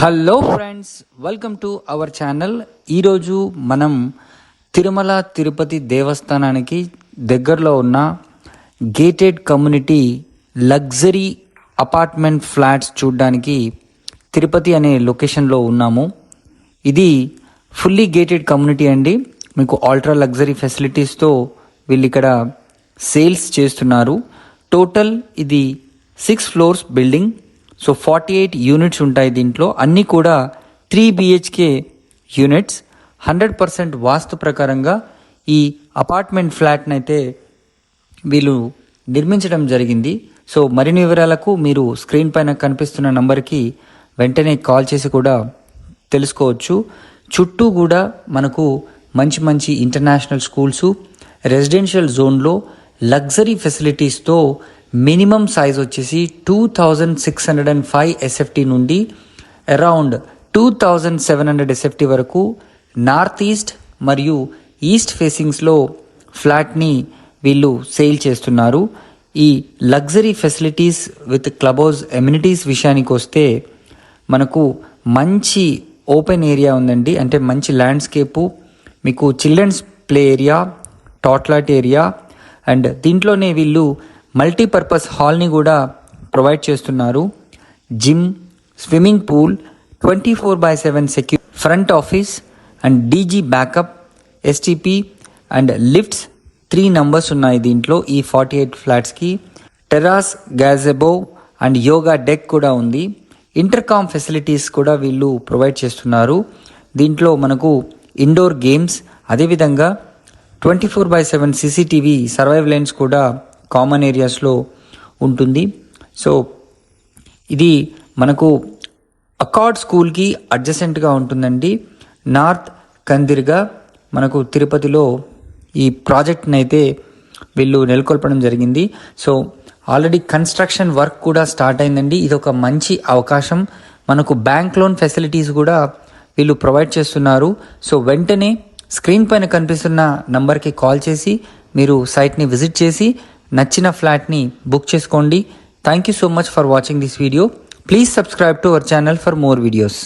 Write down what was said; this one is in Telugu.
Hello friends, welcome to our channel. ఈరోజు మనం తిరుమల తిరుపతి దేవస్థానానికి దగ్గరలో ఉన్న gated community luxury apartment flats చూడడానికి తిరుపతి అనే లొకేషన్లో ఉన్నాము. ఇది ఫుల్లీ గేటెడ్ కమ్యూనిటీ అండి. మీకు అల్ట్రా లగ్జరీ ఫెసిలిటీస్తో వీళ్ళు ఇక్కడ సేల్స్ చేస్తున్నారు. టోటల్ ఇది 6 floors బిల్డింగ్. సో 48 యూనిట్స్ ఉంటాయి. దీంట్లో అన్నీ కూడా 3 BHK యూనిట్స్. 100% వాస్తు ప్రకారంగా ఈ అపార్ట్మెంట్ ఫ్లాట్ని అయితే వీళ్ళు నిర్మించడం జరిగింది. సో మరిన్ని వివరాలకు మీరు స్క్రీన్ పైన కనిపిస్తున్న నంబర్కి వెంటనే కాల్ చేసి కూడా తెలుసుకోవచ్చు. చుట్టూ కూడా మనకు మంచి మంచి ఇంటర్నేషనల్ స్కూల్స్, రెసిడెన్షియల్ జోన్లో లగ్జరీ ఫెసిలిటీస్తో మినిమం సైజ్ వచ్చేసి 2605 SFT నుండి అరౌండ్ 2700 SFT వరకు నార్త్ ఈస్ట్ మరియు ఈస్ట్ ఫేసింగ్స్లో ఫ్లాట్ని వీళ్ళు సేల్ చేస్తున్నారు. ఈ luxury facilities with club house amenities విషయానికి వస్తే మనకు మంచి ఓపెన్ ఏరియా ఉందండి. అంటే మంచి ల్యాండ్స్కేపు, మీకు children's play area, tot lot area, and దీంట్లోనే వీళ్ళు మల్టీపర్పస్ హాల్ని కూడా ప్రొవైడ్ చేస్తున్నారు. Gym, swimming pool, 24/7 secure front office and DG backup, STP and lifts 3 numbers ఉన్నాయి దీంట్లో. ఈ 48 ఫ్లాట్స్కి terrace, gazebo and yoga deck కూడా ఉంది. ఇంటర్కామ్ ఫెసిలిటీస్ కూడా వీళ్ళు ప్రొవైడ్ చేస్తున్నారు. దీంట్లో మనకు ఇండోర్ గేమ్స్, అదేవిధంగా 24/7 CCTV సర్వైలెన్స్ కూడా కామన్ ఏరియాస్లో ఉంటుంది. సో ఇది మనకు అకార్డ్ స్కూల్కి అడ్జసెంట్గా ఉంటుందండి. నార్త్ కందిర్గా మనకు తిరుపతిలో ఈ ప్రాజెక్ట్ని అయితే వీళ్ళు నెలకొల్పడం జరిగింది. సో ఆల్రెడీ కన్స్ట్రక్షన్ వర్క్ కూడా స్టార్ట్ అయిందండి. ఇది ఒక మంచి అవకాశం. మనకు బ్యాంక్ లోన్ ఫెసిలిటీస్ కూడా వీళ్ళు ప్రొవైడ్ చేస్తున్నారు. సో వెంటనే స్క్రీన్ పైన కనిపిస్తున్న నంబర్కి కాల్ చేసి మీరు సైట్ని విజిట్ చేసి నచ్చిన ఫ్లాట్ని బుక్ చేసుకోండి. Thank you so much for watching this video. Please subscribe to our channel for more videos.